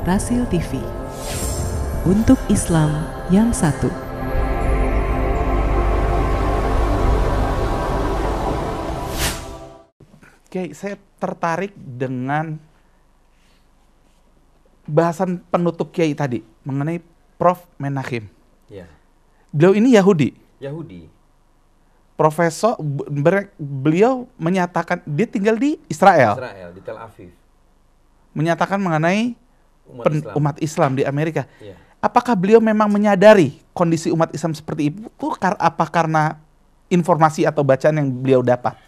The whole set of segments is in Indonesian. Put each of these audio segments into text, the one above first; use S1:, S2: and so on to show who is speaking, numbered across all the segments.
S1: Rasil TV, untuk Islam yang satu.
S2: Oke, saya tertarik dengan bahasan penutup Kiai tadi mengenai Prof. Menachem.
S3: Ya.
S2: Beliau ini Yahudi.
S3: Yahudi.
S2: Profesor, beliau menyatakan dia tinggal di Israel.
S3: Israel, di Tel Aviv.
S2: Menyatakan mengenai umat Islam di Amerika.
S3: Ya.
S2: Apakah beliau memang menyadari kondisi umat Islam seperti itu? Apa karena informasi atau bacaan yang beliau dapat?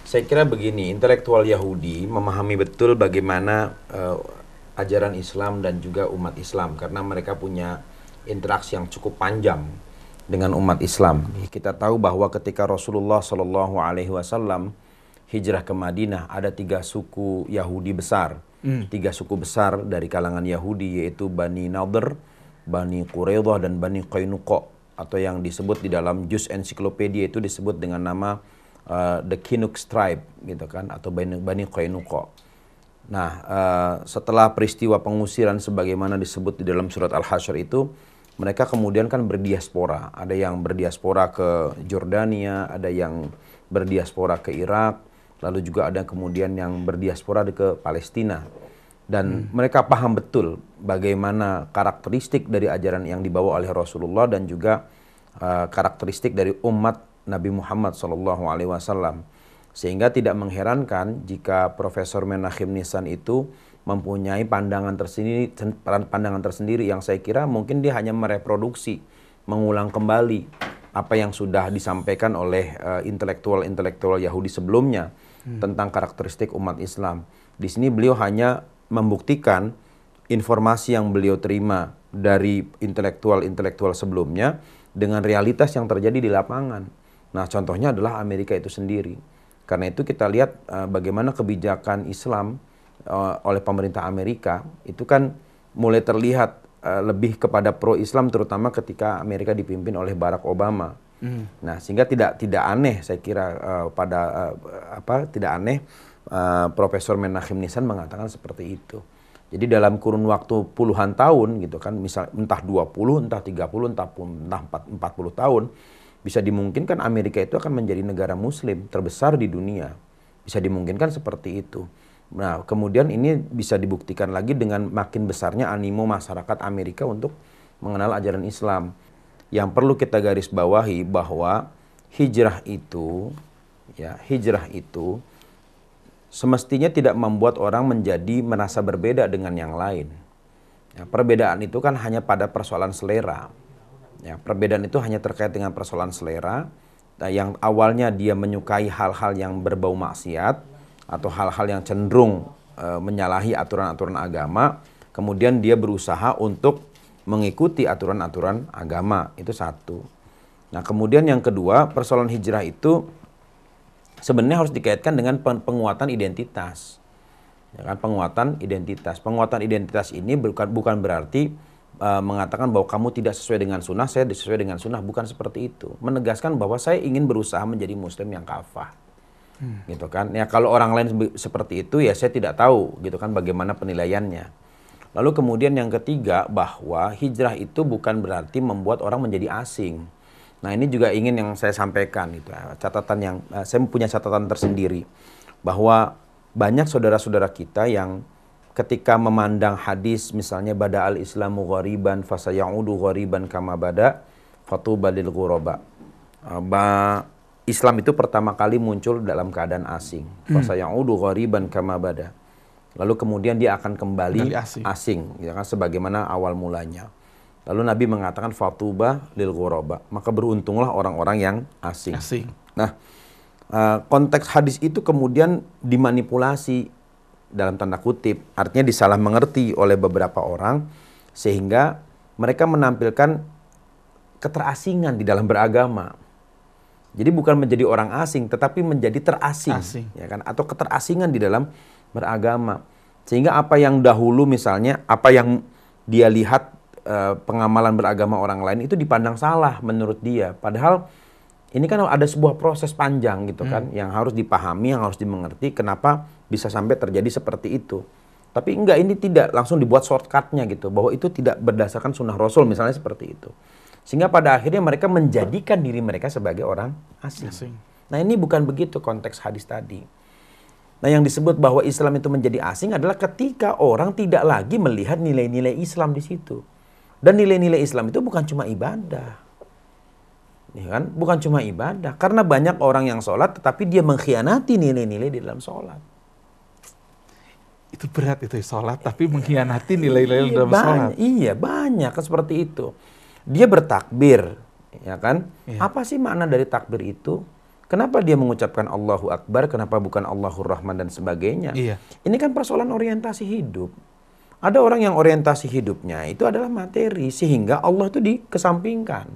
S3: Saya kira begini, intelektual Yahudi memahami betul bagaimana ajaran Islam dan juga umat Islam, karena mereka punya interaksi yang cukup panjang dengan umat Islam. Kita tahu bahwa ketika Rasulullah SAW hijrah ke Madinah, ada 3 suku Yahudi besar. 3 suku besar dari kalangan Yahudi, yaitu Bani Nadir, Bani Quraidah, dan Bani Qainuqa, atau yang disebut di dalam juz ensiklopedia itu disebut dengan nama the Chinuch tribe, gitu kan, atau Bani Qainuqa. Nah, setelah peristiwa pengusiran sebagaimana disebut di dalam surat Al-Hasyr itu, mereka kemudian kan berdiaspora. Ada yang berdiaspora ke Jordania, ada yang berdiaspora ke Irak, lalu juga ada kemudian yang berdiaspora ke Palestina. Dan mereka paham betul bagaimana karakteristik dari ajaran yang dibawa oleh Rasulullah dan juga karakteristik dari umat Nabi Muhammad SAW. Sehingga tidak mengherankan jika Profesor Menachem Nisan itu mempunyai pandangan tersendiri yang saya kira mungkin dia hanya mereproduksi, mengulang kembali apa yang sudah disampaikan oleh intelektual Yahudi sebelumnya tentang karakteristik umat Islam. Di sini beliau hanya membuktikan informasi yang beliau terima dari intelektual sebelumnya dengan realitas yang terjadi di lapangan. Nah, contohnya adalah Amerika itu sendiri. Karena itu kita lihat bagaimana kebijakan Islam oleh pemerintah Amerika itu kan mulai terlihat lebih kepada pro-Islam, terutama ketika Amerika dipimpin oleh Barack Obama. Nah, sehingga tidak aneh saya kira tidak aneh Profesor Menachem Nisan mengatakan seperti itu. Jadi dalam kurun waktu puluhan tahun gitu kan, misal entah 20, entah 30, entah 40 tahun, bisa dimungkinkan Amerika itu akan menjadi negara muslim terbesar di dunia. Bisa dimungkinkan seperti itu. Nah, kemudian ini bisa dibuktikan lagi dengan makin besarnya animo masyarakat Amerika untuk mengenal ajaran Islam. Yang perlu kita garis bawahi bahwa hijrah itu semestinya tidak membuat orang menjadi merasa berbeda dengan yang lain. Ya, perbedaan itu kan hanya pada persoalan selera. Ya, perbedaan itu hanya terkait dengan persoalan selera. Yang awalnya dia menyukai hal-hal yang berbau maksiat atau hal-hal yang cenderung menyalahi aturan-aturan agama, kemudian dia berusaha untuk mengikuti aturan-aturan agama. Itu satu. Nah, kemudian yang kedua, persoalan hijrah itu sebenarnya harus dikaitkan dengan penguatan identitas. Ya kan, penguatan identitas. Penguatan identitas ini bukan berarti mengatakan bahwa kamu tidak sesuai dengan sunnah, saya sesuai dengan sunnah. Bukan seperti itu. Menegaskan bahwa saya ingin berusaha menjadi muslim yang kafah. Gitu kan. Ya, kalau orang lain seperti itu ya saya tidak tahu gitu kan bagaimana penilaiannya. Lalu kemudian yang ketiga, bahwa hijrah itu bukan berarti membuat orang menjadi asing. Nah, ini juga ingin yang saya sampaikan itu. Catatan yang saya punya catatan tersendiri bahwa banyak saudara-saudara kita yang ketika memandang hadis misalnya bada al-islamu ghariban fasayaudu ghariban kama bada fatuba lil ghuraba. Islam itu pertama kali muncul dalam keadaan asing. Fasayaudu ghariban kama bada. Lalu kemudian dia akan kembali asing ya kan, sebagaimana awal mulanya. Lalu Nabi mengatakan fatuba lil ghuraba, maka beruntunglah orang-orang yang asing. Nah, konteks hadis itu kemudian dimanipulasi dalam tanda kutip, artinya disalah mengerti oleh beberapa orang sehingga mereka menampilkan keterasingan di dalam beragama. Jadi bukan menjadi orang asing tetapi menjadi terasing. Ya kan, atau keterasingan di dalam beragama. Sehingga apa yang dahulu misalnya apa yang dia lihat pengamalan beragama orang lain itu dipandang salah menurut dia. Padahal ini kan ada sebuah proses panjang gitu kan yang harus dipahami, yang harus dimengerti kenapa bisa sampai terjadi seperti itu. Tapi enggak, ini tidak langsung dibuat shortcutnya gitu, bahwa itu tidak berdasarkan sunnah Rasul misalnya seperti itu. Sehingga pada akhirnya mereka menjadikan diri mereka sebagai orang asing. Nah ini bukan begitu konteks hadis tadi. Nah yang disebut bahwa Islam itu menjadi asing adalah ketika orang tidak lagi melihat nilai-nilai Islam di situ. Dan nilai-nilai Islam itu bukan cuma ibadah. Ya kan? Bukan cuma ibadah. Karena banyak orang yang sholat tetapi dia mengkhianati nilai-nilai di dalam sholat.
S2: Itu berat itu sholat, tapi mengkhianati nilai-nilai dalam sholat.
S3: Iya, banyak seperti itu. Dia bertakbir, ya kan?
S2: Iya.
S3: Apa sih makna dari takbir itu? Kenapa dia mengucapkan Allahu Akbar, kenapa bukan Allahur Rahman dan sebagainya?
S2: Iya.
S3: Ini kan persoalan orientasi hidup. Ada orang yang orientasi hidupnya itu adalah materi, sehingga Allah itu dikesampingkan.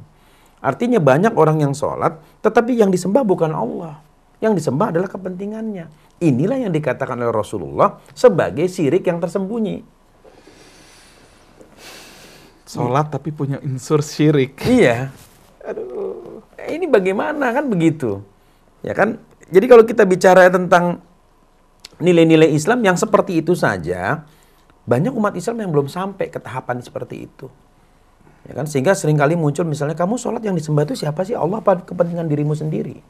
S3: Artinya banyak orang yang sholat, tetapi yang disembah bukan Allah. Yang disembah adalah kepentingannya. Inilah yang dikatakan oleh Rasulullah sebagai syirik yang tersembunyi.
S2: Sholat tapi punya unsur syirik.
S3: Iya. Aduh, ini bagaimana kan begitu? Ya kan? Jadi kalau kita bicara tentang nilai-nilai Islam yang seperti itu saja, banyak umat Islam yang belum sampai ke tahapan seperti itu. Ya kan? Sehingga seringkali muncul misalnya, kamu sholat yang disembah itu siapa sih? Allah apa kepentingan dirimu sendiri?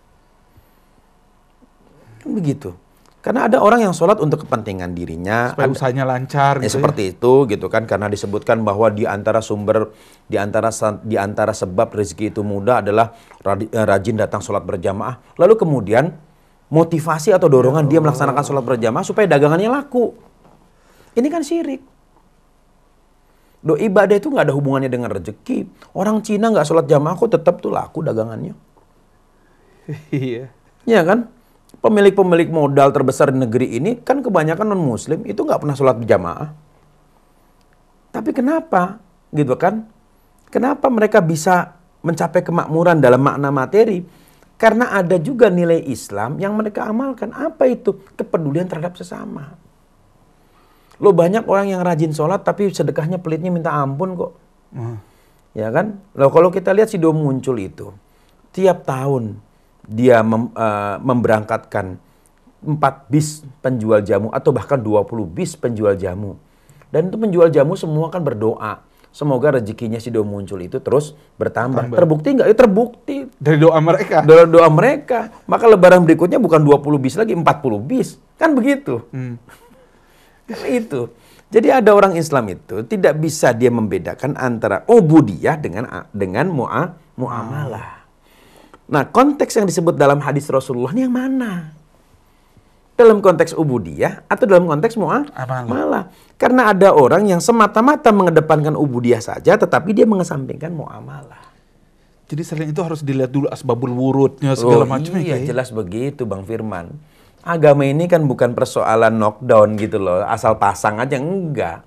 S3: Kan begitu. Karena ada orang yang sholat untuk kepentingan dirinya,
S2: Supaya usahanya lancar gitu.
S3: seperti itu gitu kan, karena disebutkan bahwa di antara sebab rezeki itu mudah adalah rajin datang sholat berjamaah. Lalu kemudian motivasi atau dorongan dia melaksanakan sholat berjamaah supaya dagangannya laku. Ini kan syirik. Ibadah itu nggak ada hubungannya dengan rezeki. Orang Cina nggak sholat jamaah kok tetap tuh laku dagangannya.
S2: Iya.
S3: Ya kan? Pemilik-pemilik modal terbesar di negeri ini kan kebanyakan non-muslim, itu nggak pernah sholat berjamaah. Tapi kenapa? Gitu kan? Kenapa mereka bisa mencapai kemakmuran dalam makna materi? Karena ada juga nilai Islam yang mereka amalkan. Apa itu? Kepedulian terhadap sesama. Lo banyak orang yang rajin sholat tapi sedekahnya pelitnya minta ampun kok. Ya kan? Loh kalau kita lihat Sido Muncul itu, tiap tahun dia memberangkatkan 4 bis penjual jamu atau bahkan 20 bis penjual jamu. Dan itu penjual jamu semua kan berdoa. Semoga rezekinya Sido Muncul itu terus bertambah. Terbukti nggak? Ya terbukti.
S2: Dari doa mereka.
S3: Dari doa mereka. Maka lebaran berikutnya bukan 20 bis lagi, 40 bis. Kan begitu. Kan itu. Jadi ada orang Islam itu tidak bisa dia membedakan antara ubudiyah dengan muamalah. Nah, konteks yang disebut dalam hadis Rasulullah ini yang mana? Dalam konteks ubudiyah atau dalam konteks muamalah? Karena ada orang yang semata-mata mengedepankan ubudiyah saja, tetapi dia mengesampingkan muamalah.
S2: Jadi selain itu harus dilihat dulu asbabul wurudnya segala macamnya.
S3: Iya, jelas begitu Bang Firman. Agama ini kan bukan persoalan knockdown gitu loh, asal pasang aja, enggak.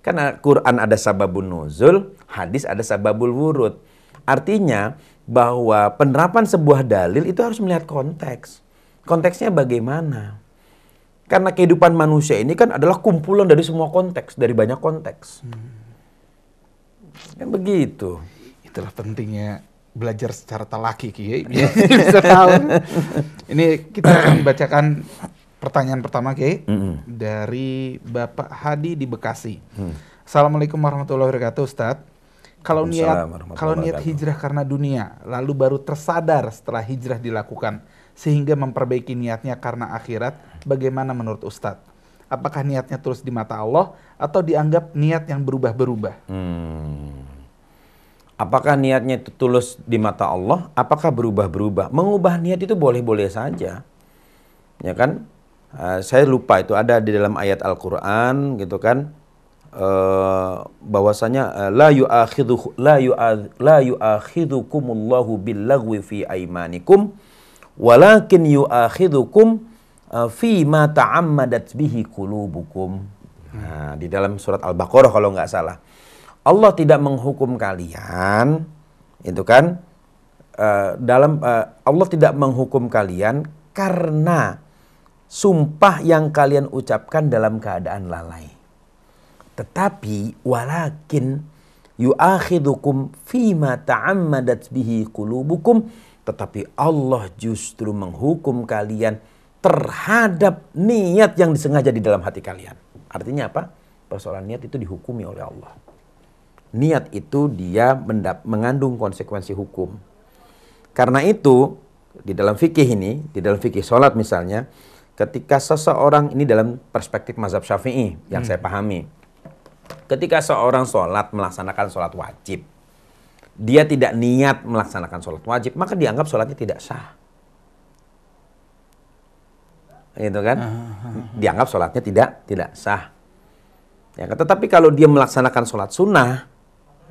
S3: Karena Quran ada sababun nuzul, hadis ada sababul wurud. Artinya bahwa penerapan sebuah dalil itu harus melihat konteks. Konteksnya bagaimana? Karena kehidupan manusia ini kan adalah kumpulan dari semua konteks, dari banyak konteks. Kan begitu.
S2: Itulah pentingnya belajar secara talaki, Kiai. Bisa tahu. Ini kita akan bacakan pertanyaan pertama, Kiai. Dari Bapak Hadi di Bekasi. Assalamualaikum warahmatullahi wabarakatuh, Ustadz. Kalau niat hijrah karena dunia, lalu baru tersadar setelah hijrah dilakukan, sehingga memperbaiki niatnya karena akhirat, bagaimana menurut Ustadz? Apakah niatnya tulus di mata Allah, atau dianggap niat yang berubah-berubah?
S3: Apakah niatnya itu tulus di mata Allah, apakah berubah-berubah? Mengubah niat itu boleh-boleh saja. Ya kan? Saya lupa itu ada di dalam ayat Al-Quran gitu kan. Bahwasanya la yu'akhidhukumullahu billaghwi fi aimanikum walakin yu'akhidhukum fi ma ta'ammadat bihi qulubukum. Nah, di dalam surat Al-Baqarah kalau nggak salah. Allah tidak menghukum kalian, itu kan? Allah tidak menghukum kalian karena sumpah yang kalian ucapkan dalam keadaan lalai. Tetapi walakin yu'akhidhukum fima ta'ammadat bihi qulubukum, tetapi Allah justru menghukum kalian terhadap niat yang disengaja di dalam hati kalian. Artinya apa? Persoalan niat itu dihukumi oleh Allah. Niat itu dia mengandung konsekuensi hukum. Karena itu, di dalam fikih ini, di dalam fikih sholat misalnya, ketika seseorang, ini dalam perspektif mazhab Syafi'i yang saya pahami, ketika seorang sholat melaksanakan sholat wajib, dia tidak niat melaksanakan sholat wajib, maka dianggap sholatnya tidak sah. Gitu kan? Dianggap sholatnya tidak sah. Ya, tetapi kalau dia melaksanakan sholat sunnah,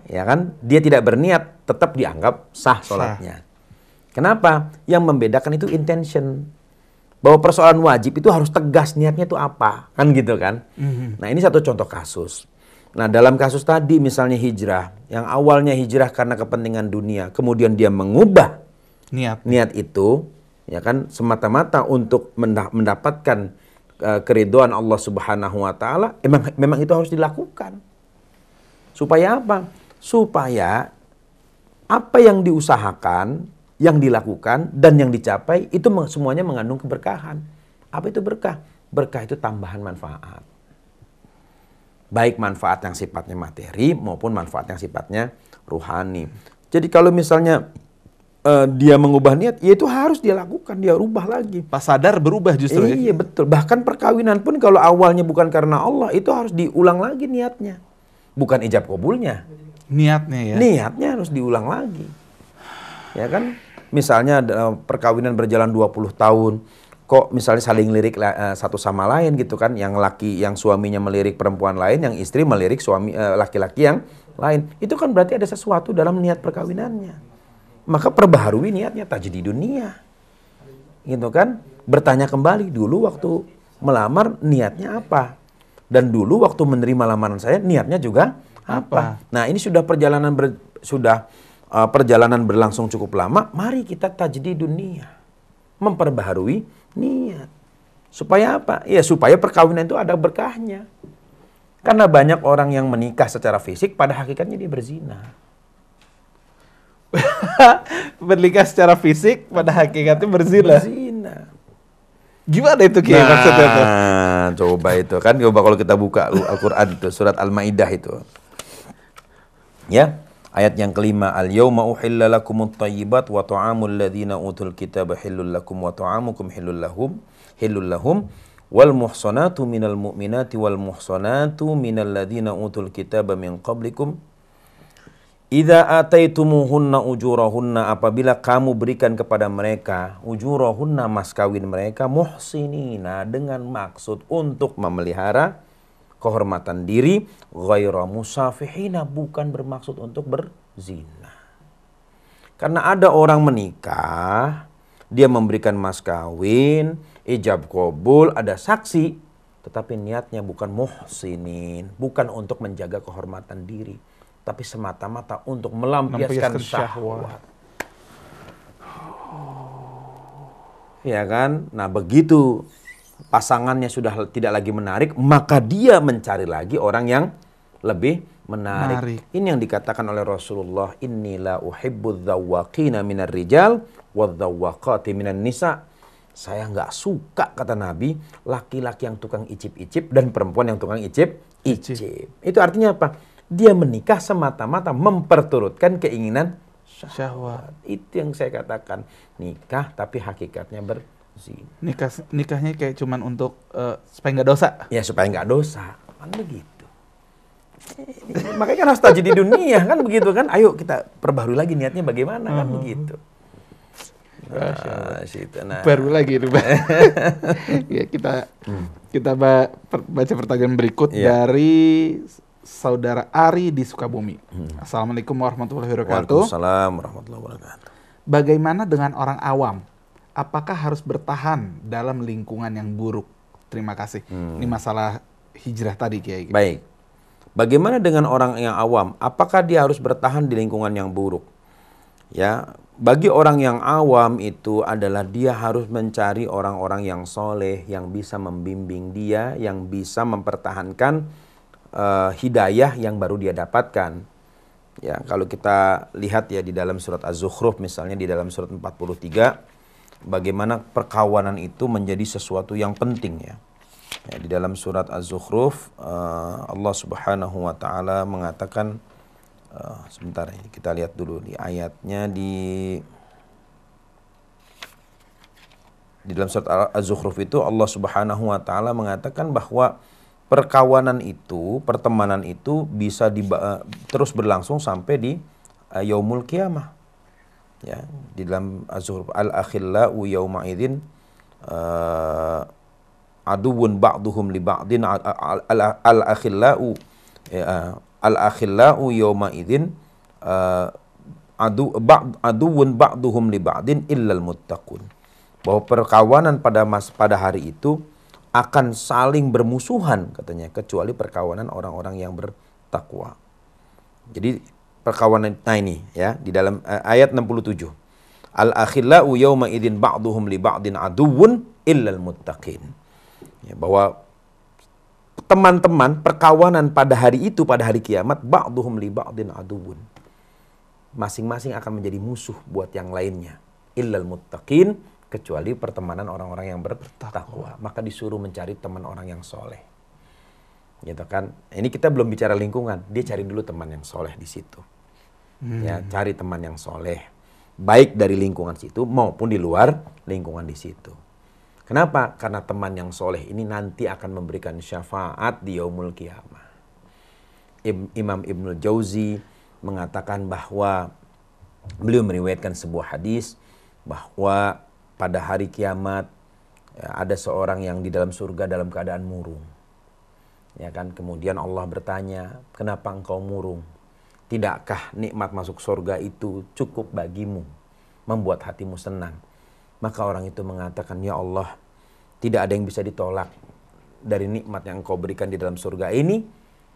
S3: ya kan, dia tidak berniat, tetap dianggap sah sholatnya. Kenapa? Yang membedakan itu intention. Bahwa persoalan wajib itu harus tegas niatnya itu apa, kan gitu kan? Nah, ini satu contoh kasus. Nah, dalam kasus tadi misalnya hijrah, yang awalnya hijrah karena kepentingan dunia, kemudian dia mengubah niat itu, ya kan, semata-mata untuk mendapatkan keridhaan Allah Subhanahu wa taala, memang itu harus dilakukan. Supaya apa? Supaya apa yang diusahakan, yang dilakukan dan yang dicapai itu semuanya mengandung keberkahan. Apa itu berkah? Berkah itu tambahan manfaat. Baik manfaat yang sifatnya materi maupun manfaat yang sifatnya ruhani. Jadi kalau misalnya dia mengubah niat, ya itu harus dia lakukan, dia rubah lagi.
S2: Pas sadar berubah justru ya?
S3: Iya betul. Bahkan perkawinan pun kalau awalnya bukan karena Allah, itu harus diulang lagi niatnya. Bukan ijab kabulnya.
S2: Niatnya ya?
S3: Niatnya harus diulang lagi. Ya kan? Misalnya perkawinan berjalan 20 tahun. Kok misalnya saling lirik satu sama lain gitu kan, yang suaminya melirik perempuan lain, yang istri melirik laki-laki yang lain, itu kan berarti ada sesuatu dalam niat perkawinannya. Maka perbaharui niatnya, tajdidun niyah, gitu kan, bertanya kembali dulu waktu melamar niatnya apa, dan dulu waktu menerima lamaran saya niatnya juga apa. Nah, ini sudah perjalanan berlangsung cukup lama, mari kita tajdidun niyah, memperbaharui niat. Supaya apa? Ya supaya perkawinan itu ada berkahnya. Karena banyak orang yang menikah secara fisik pada hakikatnya dia berzina.
S2: Menikah secara fisik pada hakikatnya berzina. Gimana itu Kiai maksudnya itu?
S3: Coba itu kan, kalau kita buka Al-Quran itu surat Al-Maidah itu. Ya. Ayat yang kelima, al-yawma uhilla lakumut thayyibat wa ta'amul ladzina utul kitaba hillul lakum wa ta'amukum hillul lahum wal muhsanatu minal mu'minati wal muhsanatu minal ladzina utul kitaba min qablikum idza ataitumuhunna ujurahunna, apabila kamu berikan kepada mereka ujurahunna, mas kawin mereka, muhsinina, dengan maksud untuk memelihara kehormatan diri, ghaira musafihina, bukan bermaksud untuk berzina. Karena ada orang menikah, dia memberikan mas kawin, ijab kabul, ada saksi, tetapi niatnya bukan muhsinin, bukan untuk menjaga kehormatan diri, tapi semata-mata untuk melampiaskan syahwat. Ya kan? Nah, begitu pasangannya sudah tidak lagi menarik, maka dia mencari lagi orang yang lebih menarik. Ini yang dikatakan oleh Rasulullah, innila uhibbudz dzawwaqina minar rijal wadz-dzawwaqati minan nisa. Saya nggak suka, kata Nabi, laki-laki yang tukang icip-icip dan perempuan yang tukang icip-icip. Itu artinya apa? Dia menikah semata-mata memperturutkan keinginan syahwat. Itu yang saya katakan, nikah tapi hakikatnya nikahnya kayak cuman untuk supaya nggak dosa. Ya, supaya nggak dosa. Kan begitu. Makanya kan harus tajdidun niyah, kan begitu kan. Ayo kita perbaharui lagi niatnya bagaimana, kan begitu.
S2: Baru lagi itu. Ya, kita baca pertanyaan berikut dari saudara Ari di Sukabumi. Assalamualaikum warahmatullahi wabarakatuh.
S3: Waalaikumsalam warahmatullahi wabarakatuh.
S2: Bagaimana dengan orang awam? Apakah harus bertahan dalam lingkungan yang buruk? Terima kasih. Ini masalah hijrah tadi, Kiai.
S3: Baik. Bagaimana dengan orang yang awam? Apakah dia harus bertahan di lingkungan yang buruk? Ya, bagi orang yang awam itu adalah dia harus mencari orang-orang yang soleh, yang bisa membimbing dia, yang bisa mempertahankan hidayah yang baru dia dapatkan. Ya, kalau kita lihat ya di dalam surat Az-Zukhruf misalnya, di dalam surat 43, bagaimana perkawanan itu menjadi sesuatu yang penting ya. Ya, di dalam surat Az-Zukhruf Allah Subhanahu wa taala mengatakan sebentar ini kita lihat dulu di ayatnya di dalam surat Az-Zukhruf itu Allah Subhanahu wa taala mengatakan bahwa perkawanan itu, pertemanan itu bisa terus berlangsung sampai di yaumul qiyamah. Ya, di dalam Az-Zukhruf al-akhillau yauma idzin aduwwun ba'duhum li ba'din al-akhillau al-akhillau yauma idzin aduwwun ba'duhum li ba'din illal muttaqun. Bahwa perkawanan pada hari itu akan saling bermusuhan katanya kecuali perkawanan orang-orang yang bertakwa. Jadi perkawanan ini ya di dalam ayat 67. Al-akhillau yauma idzin ba'duhum li ba'din aduwwun illal muttaqin. Ya, bahwa teman-teman perkawanan pada hari itu, pada hari kiamat, ba'duhum li ba'din aduwwun. Masing-masing akan menjadi musuh buat yang lainnya. Illal muttaqin, kecuali pertemanan orang-orang yang bertakwa. Maka disuruh mencari teman orang yang soleh. Gitu kan? Ini kita belum bicara lingkungan. Dia cari dulu teman yang soleh di situ. Ya, cari teman yang soleh. Baik dari lingkungan situ maupun di luar lingkungan di situ. Kenapa? Karena teman yang soleh ini nanti akan memberikan syafaat di yaumul qiyamah. Imam Ibnul Jauzi mengatakan bahwa beliau meriwayatkan sebuah hadis bahwa pada hari kiamat ya, ada seorang yang di dalam surga dalam keadaan murung. Ya kan? Kemudian Allah bertanya, "Kenapa engkau murung? Tidakkah nikmat masuk surga itu cukup bagimu, membuat hatimu senang?" Maka orang itu mengatakan, "Ya Allah, tidak ada yang bisa ditolak dari nikmat yang engkau berikan di dalam surga ini,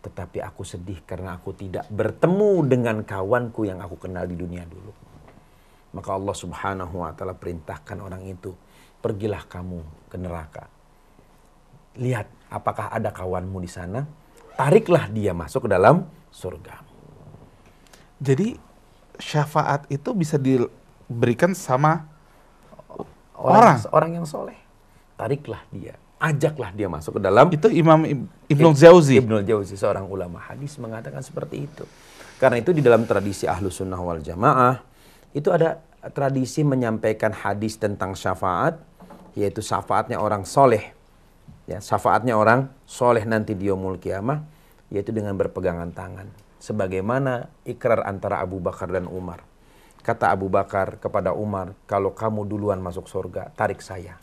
S3: tetapi aku sedih karena aku tidak bertemu dengan kawanku yang aku kenal di dunia dulu." Maka Allah Subhanahu wa taala perintahkan orang itu, "Pergilah kamu ke neraka. Lihat apakah ada kawanmu di sana, tariklah dia masuk ke dalam surga."
S2: Jadi syafaat itu bisa diberikan sama orang
S3: yang soleh. Tariklah dia, ajaklah dia masuk ke dalam.
S2: Itu Imam Ibnul Jauzi.
S3: Ibnul Jauzi seorang ulama hadis mengatakan seperti itu. Karena itu di dalam tradisi Ahlus Sunnah wal Jamaah itu ada tradisi menyampaikan hadis tentang syafaat, yaitu syafaatnya orang soleh. Ya, syafaatnya orang soleh nanti di yaumul qiyamah, yaitu dengan berpegangan tangan. Sebagaimana ikrar antara Abu Bakar dan Umar. Kata Abu Bakar kepada Umar, "Kalau kamu duluan masuk surga, tarik saya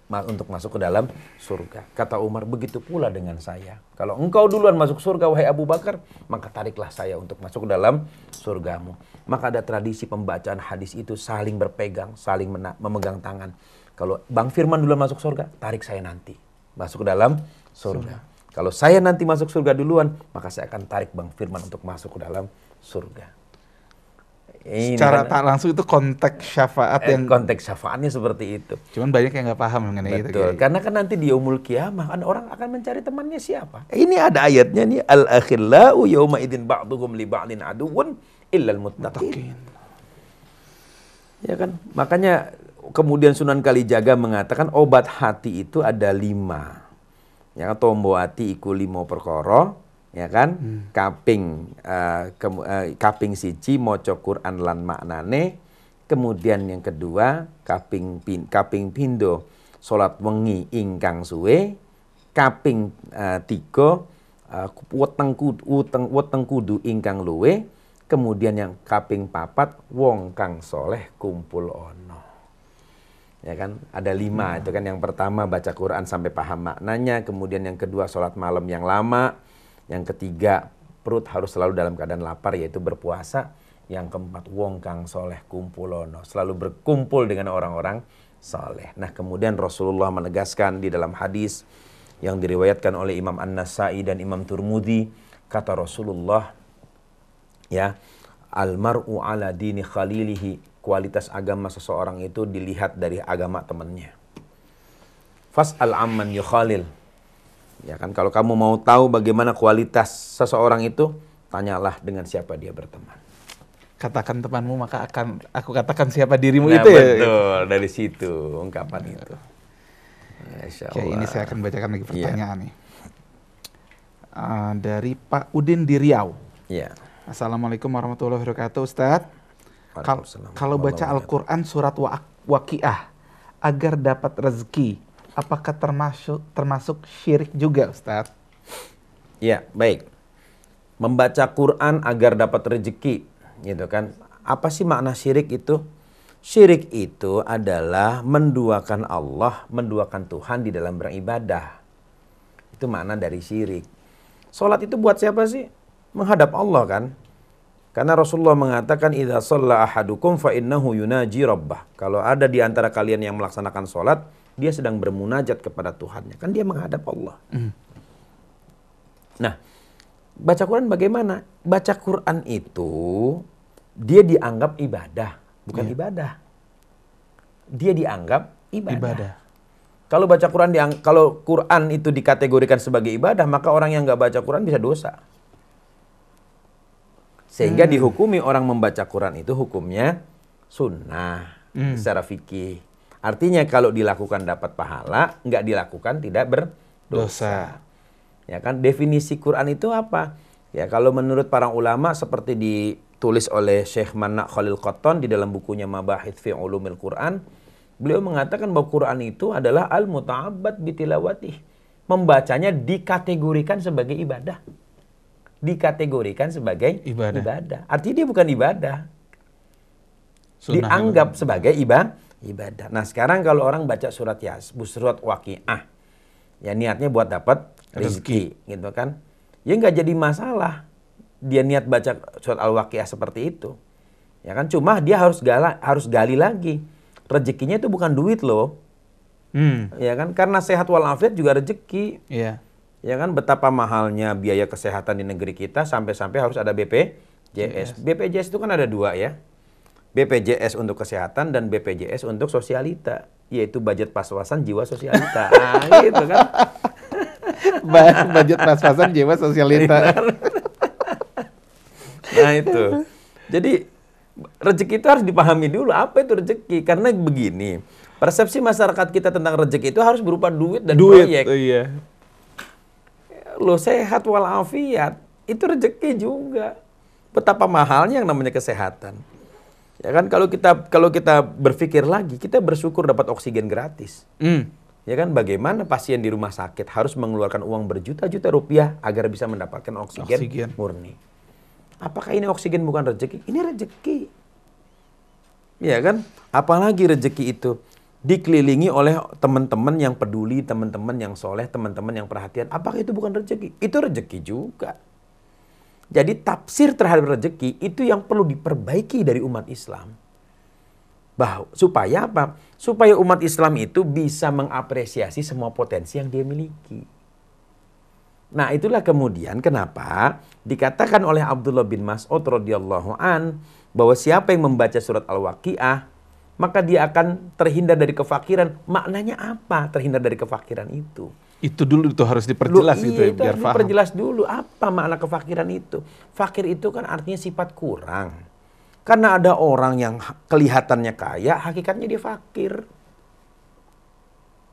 S3: untuk masuk ke dalam surga." Kata Umar, "Begitu pula dengan saya. Kalau engkau duluan masuk surga, wahai Abu Bakar, maka tariklah saya untuk masuk ke dalam surgamu." Maka ada tradisi pembacaan hadis itu saling berpegang, saling memegang tangan. Kalau Bang Firman duluan masuk surga, tarik saya nanti masuk ke dalam surga. Kalau saya nanti masuk surga duluan, maka saya akan tarik Bang Firman untuk masuk ke dalam surga.
S2: Secara tak langsung itu konteks syafaat yang
S3: konteks syafaatnya seperti itu.
S2: Cuman banyak yang nggak paham mengenai itu.
S3: Betul. Karena kan nanti di yaumul qiyamah kan orang akan mencari temannya siapa. Ini ada ayatnya nih, al-akhillau yauma idzin ba'duhum li ba'din aduwwun illal muttaqin. Ya kan? Makanya kemudian Sunan Kalijaga mengatakan obat hati itu ada 5. Ya, tombo hati iku 5 perkara. Ya kan, kaping siji maca Quran lan maknane, kemudian yang kedua kaping pindho salat wengi ingkang suwe, kaping 3 weteng kudu ingkang luwe, kemudian yang kaping 4 wong kang soleh kumpul ono. Ya kan, ada 5 itu kan. Yang pertama baca Quran sampai paham maknanya, kemudian yang kedua salat malam yang lama, yang ketiga, perut harus selalu dalam keadaan lapar, yaitu berpuasa. Yang keempat, wong kang soleh kumpulono, selalu berkumpul dengan orang-orang soleh. Nah, kemudian Rasulullah menegaskan di dalam hadis yang diriwayatkan oleh Imam An-Nasai dan Imam Turmudi, kata Rasulullah, ya, almar'u ala dini khalilihi, kualitas agama seseorang itu dilihat dari agama temannya. Fas'al amman yukhalil. Ya kan, kalau kamu mau tahu bagaimana kualitas seseorang itu, tanyalah dengan siapa dia berteman.
S2: Katakan temanmu, maka akan aku katakan siapa dirimu.
S3: Nah,
S2: itu
S3: betul,
S2: ya.
S3: Betul, dari situ ungkapan itu. Masya
S2: Oke, ini
S3: Allah.
S2: saya akan bacakan lagi
S3: Iya.
S2: pertanyaan nih. Dari Pak Udin di Riau.
S3: Iya.
S2: Assalamualaikum warahmatullahi wabarakatuh, Ustadz.
S3: Waalaikumsalam
S2: Kalau baca
S3: warahmatullahi
S2: Al-Quran surat Waqiah agar dapat rezeki, apakah termasuk syirik juga, Ustadz?
S3: Ya, baik. Membaca Quran agar dapat rezeki, gitu kan. Apa sih makna syirik itu? Syirik itu adalah menduakan Allah, menduakan Tuhan di dalam beribadah. Itu makna dari syirik. Salat itu buat siapa sih? Menghadap Allah kan. Karena Rasulullah mengatakan idza shalla ahadukum fa innahu yunaji rabbah. Kalau ada di antara kalian yang melaksanakan salat, dia sedang bermunajat kepada Tuhannya. Kan dia menghadap Allah. Nah, baca Quran bagaimana? Baca Quran itu dia dianggap ibadah, bukan
S2: Iya.
S3: ibadah. Dia dianggap ibadah. Kalau baca Quran kalau Quran itu dikategorikan sebagai ibadah, maka orang yang nggak baca Quran bisa dosa. Sehingga dihukumi orang membaca Quran itu hukumnya sunnah secara fikih. Artinya kalau dilakukan dapat pahala, nggak dilakukan tidak berdosa.
S2: Dosa.
S3: Ya kan, definisi Quran itu apa? Ya kalau menurut para ulama seperti ditulis oleh Syekh Manna Khalil Qattan di dalam bukunya Mabahith fi Ulumil Quran, beliau mengatakan bahwa Quran itu adalah al-muta'abbad bitilawatih. Membacanya dikategorikan sebagai ibadah. Dikategorikan sebagai ibadah. Artinya dia bukan ibadah.
S2: Sunnah.
S3: Dianggap sebagai ibadah. Nah, sekarang kalau orang baca surat surat Waqiah, ya niatnya buat dapat rezeki, gitu kan? Ya nggak jadi masalah. Dia niat baca surat Al-Waqiah seperti itu. Ya kan, cuma dia harus gali lagi. Rezekinya itu bukan duit loh. Ya kan, karena sehat walafiat juga rezeki.
S2: Iya.
S3: Ya kan, betapa mahalnya biaya kesehatan di negeri kita sampai-sampai harus ada BPJS. BPJS itu kan ada dua ya. BPJS untuk kesehatan dan BPJS untuk sosialita, yaitu budget pas-pasan jiwa sosialita. Nah, gitu kan.
S2: Budget pas-pasan jiwa sosialita.
S3: Nah, itu. Jadi rezeki itu harus dipahami dulu apa itu rezeki, karena begini. Persepsi masyarakat kita tentang rezeki itu harus berupa duit dan proyek.
S2: Iya.
S3: Lo sehat walafiat, itu rezeki juga. Betapa mahalnya yang namanya kesehatan. Ya kan, kalau kita berpikir lagi, kita bersyukur dapat oksigen gratis. Ya kan, bagaimana pasien di rumah sakit harus mengeluarkan uang berjuta-juta rupiah agar bisa mendapatkan oksigen murni. Apakah ini oksigen bukan rezeki? Ini rezeki. Ya kan? Apalagi rezeki itu dikelilingi oleh teman-teman yang peduli, teman-teman yang soleh, teman-teman yang perhatian. Apakah itu bukan rezeki? Itu rezeki juga. Jadi tafsir terhadap rezeki itu yang perlu diperbaiki dari umat Islam. Supaya apa? Supaya umat Islam itu bisa mengapresiasi semua potensi yang dia miliki. Nah, itulah kemudian kenapa dikatakan oleh Abdullah bin Mas'ud radhiyallahu an bahwa siapa yang membaca surat Al-Waqiah maka dia akan terhindar dari kefakiran. Maknanya apa terhindar dari kefakiran itu?
S2: Itu dulu itu harus diperjelas gitu ya,
S3: Itu
S2: biar
S3: harus
S2: paham.
S3: diperjelas dulu apa makna kefakiran itu. Fakir itu kan artinya sifat kurang. Karena ada orang yang kelihatannya kaya, hakikatnya dia fakir.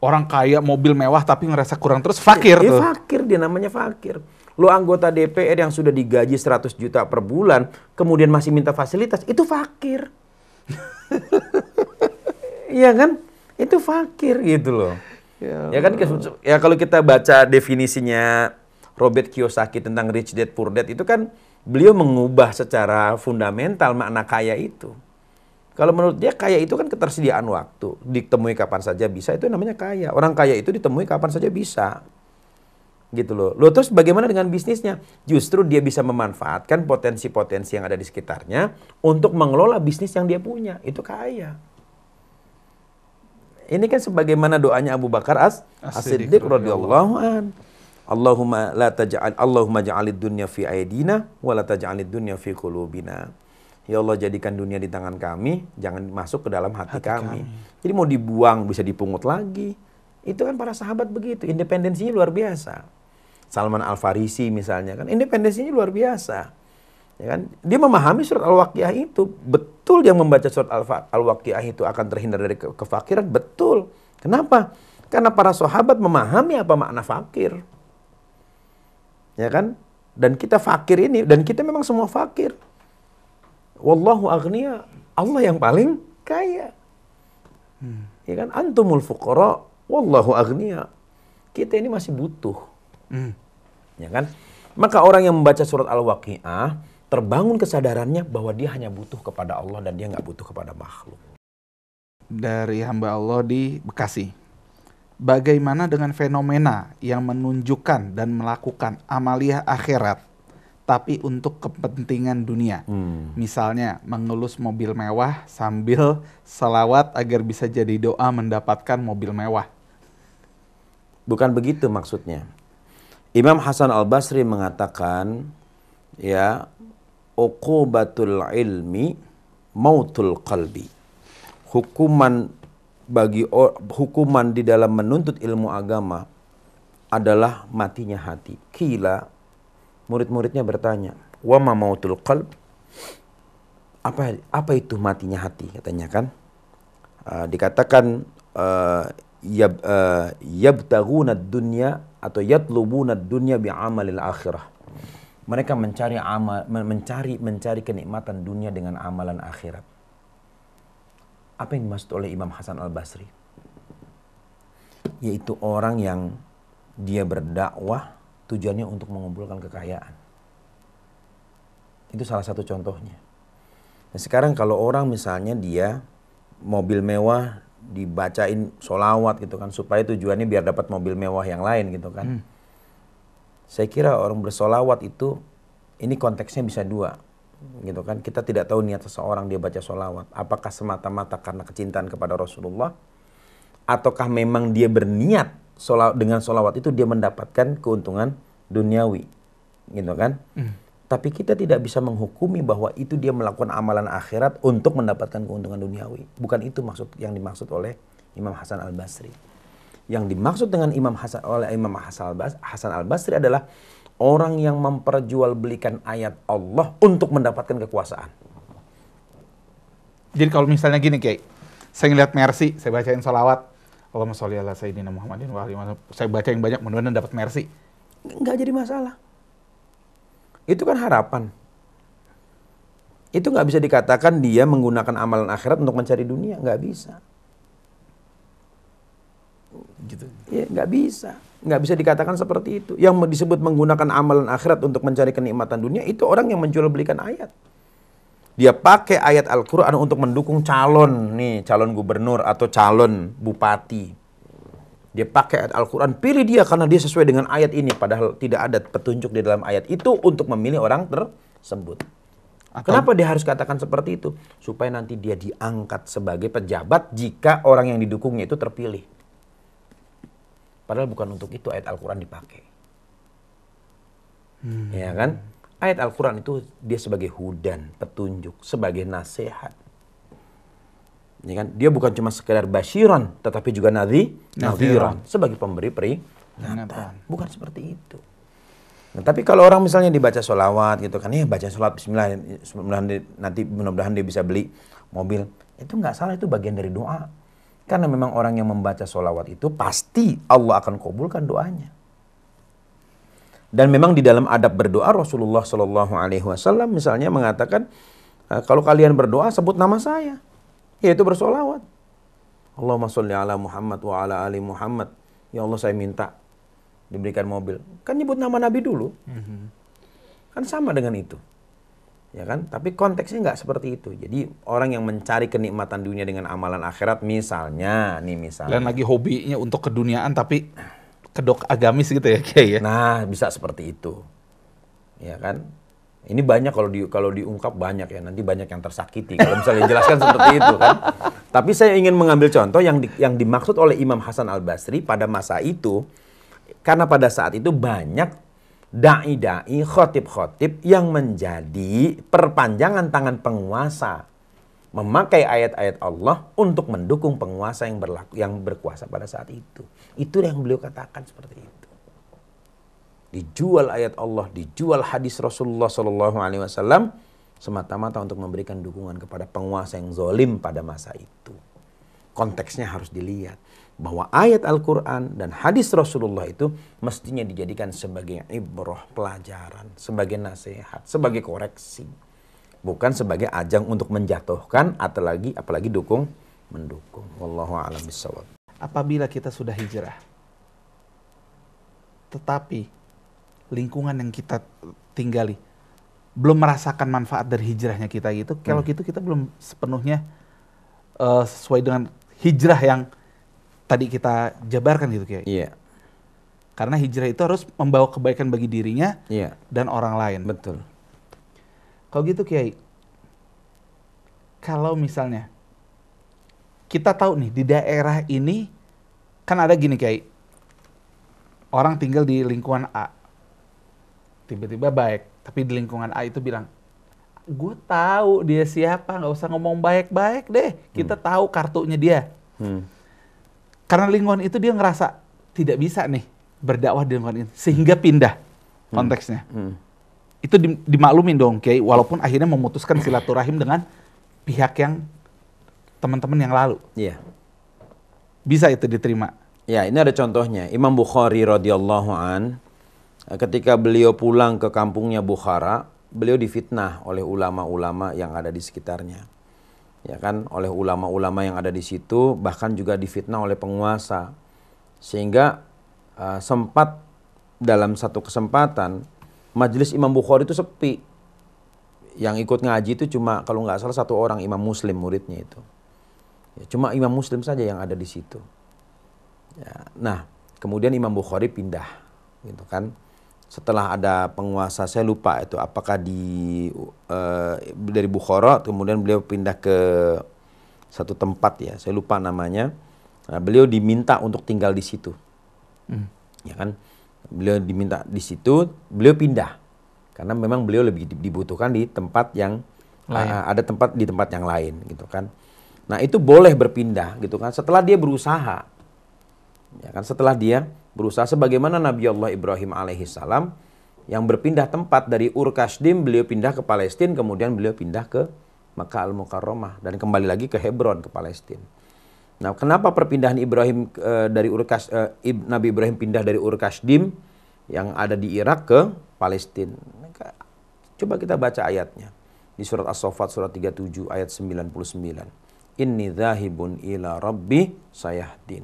S2: Orang kaya mobil mewah tapi ngerasa kurang terus fakir
S3: Dia
S2: tuh.
S3: fakir, dia namanya fakir. Lo anggota DPR yang sudah digaji 100 juta per bulan, kemudian masih minta fasilitas, itu fakir. Iya kan? Itu fakir gitu loh. Ya kan, ya kalau kita baca definisinya Robert Kiyosaki tentang Rich Dad Poor Dad itu kan beliau mengubah secara fundamental makna kaya itu. Kalau menurut dia kaya itu kan ketersediaan waktu, ditemui kapan saja bisa, itu namanya kaya. Orang kaya itu ditemui kapan saja bisa. Gitu loh. Loh, terus bagaimana dengan bisnisnya? Justru dia bisa memanfaatkan potensi-potensi yang ada di sekitarnya untuk mengelola bisnis yang dia punya. Itu kaya. Ini kan sebagaimana doanya Abu Bakar As-Siddiq radhiyallahu an. Allahumma ja'alid dunya fi aidina wa la taj'alid dunya fi qulubina. Ya Allah, jadikan dunia di tangan kami, jangan masuk ke dalam hati kami. Jadi mau dibuang bisa dipungut lagi. Itu kan para sahabat begitu, independensinya luar biasa. Salman Al-Farisi misalnya kan, independensinya luar biasa. Ya kan? Dia memahami surat Al-Waqiah itu. Betul yang membaca surat Al-Waqiah itu akan terhindar dari kefakiran, betul. Kenapa? Karena para sahabat memahami apa makna fakir. Ya kan? Dan kita fakir ini, dan kita memang semua fakir. Wallahu aghniya, Allah yang paling kaya. Ya kan? Antumul fuqara, wallahu aghniya. Kita ini masih butuh. Ya kan? Maka orang yang membaca surat Al-Waqi'ah terbangun kesadarannya bahwa dia hanya butuh kepada Allah dan dia nggak butuh kepada makhluk.
S2: Dari hamba Allah di Bekasi. Bagaimana dengan fenomena yang menunjukkan dan melakukan amaliyah akhirat tapi untuk kepentingan dunia? Misalnya mengelus mobil mewah sambil salawat agar bisa jadi doa mendapatkan mobil mewah.
S3: Bukan begitu maksudnya. Imam Hasan Al-Basri mengatakan, ya, uqubatul ilmi mautul qalbi. Hukuman di dalam menuntut ilmu agama adalah matinya hati. Kila, murid-muridnya bertanya, wa ma mautul qalb? Apa itu matinya hati? Katanya kan. Dikatakan yabtaghuna dunya atau yatlubuna dunya bi'amalil akhirah. Mereka mencari kenikmatan dunia dengan amalan akhirat. Apa yang dimaksud oleh Imam Hasan Al-Basri? Yaitu orang yang dia berdakwah tujuannya untuk mengumpulkan kekayaan. Itu salah satu contohnya. Nah, sekarang kalau orang misalnya dia mobil mewah dibacain sholawat gitu kan, supaya tujuannya biar dapat mobil mewah yang lain gitu kan. Saya kira orang bersolawat itu, ini konteksnya bisa dua. Gitu kan, kita tidak tahu niat seseorang dia baca sholawat apakah semata-mata karena kecintaan kepada Rasulullah, ataukah memang dia berniat dengan sholawat itu dia mendapatkan keuntungan duniawi, gitu kan. Tapi kita tidak bisa menghukumi bahwa itu dia melakukan amalan akhirat untuk mendapatkan keuntungan duniawi. Bukan itu yang dimaksud oleh Imam Hasan Al-Basri. Yang dimaksud dengan Imam Hasan Al-Basri adalah orang yang memperjualbelikan ayat Allah untuk mendapatkan kekuasaan.
S2: Jadi kalau misalnya gini, Kiai, saya ngeliat Mercy, saya bacain sholawat, Allahumma sholli ala sayyidina Muhammadin wa alihi wasallam, saya baca yang banyak, mudah-mudahan dapat Mercy.
S3: Nggak jadi masalah. Itu kan harapan. Itu nggak bisa dikatakan dia menggunakan amalan akhirat untuk mencari dunia, nggak bisa. Gitu. Ya, nggak bisa. Nggak bisa dikatakan seperti itu. Yang disebut menggunakan amalan akhirat untuk mencari kenikmatan dunia, itu orang yang menjual belikan ayat. Dia pakai ayat Al-Quran untuk mendukung calon gubernur atau calon bupati. Dia pakai ayat Al-Quran, pilih dia karena dia sesuai dengan ayat ini. Padahal tidak ada petunjuk di dalam ayat itu untuk memilih orang tersebut. Kenapa dia harus katakan seperti itu? Supaya nanti dia diangkat sebagai pejabat jika orang yang didukungnya itu terpilih. Padahal bukan untuk itu ayat Al-Quran dipakai. Ya kan? Ayat Al-Quran itu dia sebagai hudan, petunjuk, sebagai nasihat. Ya kan? Dia bukan cuma sekedar basyiran, tetapi juga nadhiran, sebagai pemberi peringatan. Bukan seperti itu. Nah, tapi kalau orang misalnya dibaca sholawat gitu kan, baca sholawat bismillah, mudah-mudahan dia bisa beli mobil. Itu nggak salah, itu bagian dari doa. Karena memang orang yang membaca sholawat itu pasti Allah akan kabulkan doanya. Dan memang di dalam adab berdoa Rasulullah SAW misalnya mengatakan, kalau kalian berdoa sebut nama saya, yaitu bersolawat. Allahumma sholli ala Muhammad wa ala ali Muhammad. Ya Allah, saya minta diberikan mobil. Kan nyebut nama Nabi dulu. Kan sama dengan itu. Ya kan? Tapi konteksnya nggak seperti itu. Jadi orang yang mencari kenikmatan dunia dengan amalan akhirat, misalnya.
S2: Dan lagi hobinya untuk keduniaan tapi kedok agamis gitu ya, Kiai ya.
S3: Nah, bisa seperti itu. Ya kan? Ini banyak kalau diungkap banyak ya, nanti banyak yang tersakiti kalau misalnya dijelaskan seperti itu kan. Tapi saya ingin mengambil contoh yang dimaksud oleh Imam Hasan Al-Basri pada masa itu, karena pada saat itu banyak da'i-da'i, khotib-khotib yang menjadi perpanjangan tangan penguasa, memakai ayat-ayat Allah untuk mendukung penguasa yang berkuasa pada saat itu. Itu yang beliau katakan seperti itu. Dijual ayat Allah, dijual hadis Rasulullah SAW semata-mata untuk memberikan dukungan kepada penguasa yang zalim pada masa itu. konteksnya harus dilihat. Bahwa ayat Al-Quran dan hadis Rasulullah itu mestinya dijadikan sebagai ibrah, pelajaran, sebagai nasihat, sebagai koreksi. Bukan sebagai ajang untuk menjatuhkan atau apalagi mendukung. Wallahu a'lam bishawab.
S2: Apabila kita sudah hijrah, tetapi lingkungan yang kita tinggali belum merasakan manfaat dari hijrahnya kita gitu, kalau gitu kita belum sepenuhnya sesuai dengan hijrah yang tadi kita jabarkan gitu Kiai.
S3: Iya.
S2: Karena hijrah itu harus membawa kebaikan bagi dirinya dan orang lain.
S3: Betul.
S2: Kalau gitu Kiai, kalau misalnya kita tahu nih di daerah ini kan ada gini Kiai, orang tinggal di lingkungan A, tiba-tiba baik, tapi di lingkungan A itu bilang, gue tahu dia siapa, nggak usah ngomong baik-baik deh, kita tahu kartunya dia. Karena lingkungan itu dia ngerasa tidak bisa nih berdakwah di lingkungan ini, sehingga pindah konteksnya. Itu dimaklumin dong Kiai, walaupun akhirnya memutuskan silaturahim dengan pihak yang teman-teman yang lalu.
S3: Iya.
S2: Bisa itu diterima.
S3: Ya, ini ada contohnya. Imam Bukhari radhiyallahu an, ketika beliau pulang ke kampungnya Bukhara, beliau difitnah oleh ulama-ulama yang ada di sekitarnya. Ya kan, oleh ulama-ulama yang ada di situ, bahkan juga difitnah oleh penguasa. Sehingga sempat dalam satu kesempatan majelis Imam Bukhari itu sepi. Yang ikut ngaji itu cuma kalau nggak salah 1 orang, Imam Muslim muridnya itu. Ya, cuma Imam Muslim saja yang ada di situ. Ya, nah, kemudian Imam Bukhari pindah, gitu kan. Setelah ada penguasa, saya lupa itu apakah dari Bukhara, kemudian beliau pindah ke satu tempat ya, saya lupa namanya. Nah, beliau diminta untuk tinggal di situ. Ya kan? Beliau diminta di situ, beliau pindah. Karena memang beliau lebih dibutuhkan di tempat yang ada di tempat yang lain gitu kan. Nah, itu boleh berpindah gitu kan setelah dia berusaha. Ya kan, setelah dia berusaha sebagaimana Nabi Allah Ibrahim alaihissalam yang berpindah tempat dari Ur-Kasdim, beliau pindah ke Palestina, kemudian beliau pindah ke Makkah Al-Mukarramah dan kembali lagi ke Hebron, ke Palestina. Nah, kenapa perpindahan Ibrahim Nabi Ibrahim pindah dari Ur-Kasdim yang ada di Irak ke Palestina? Coba kita baca ayatnya di surat As-Saffat surat 37 ayat 99. Inni dzahibun ila rabbi sayahdin.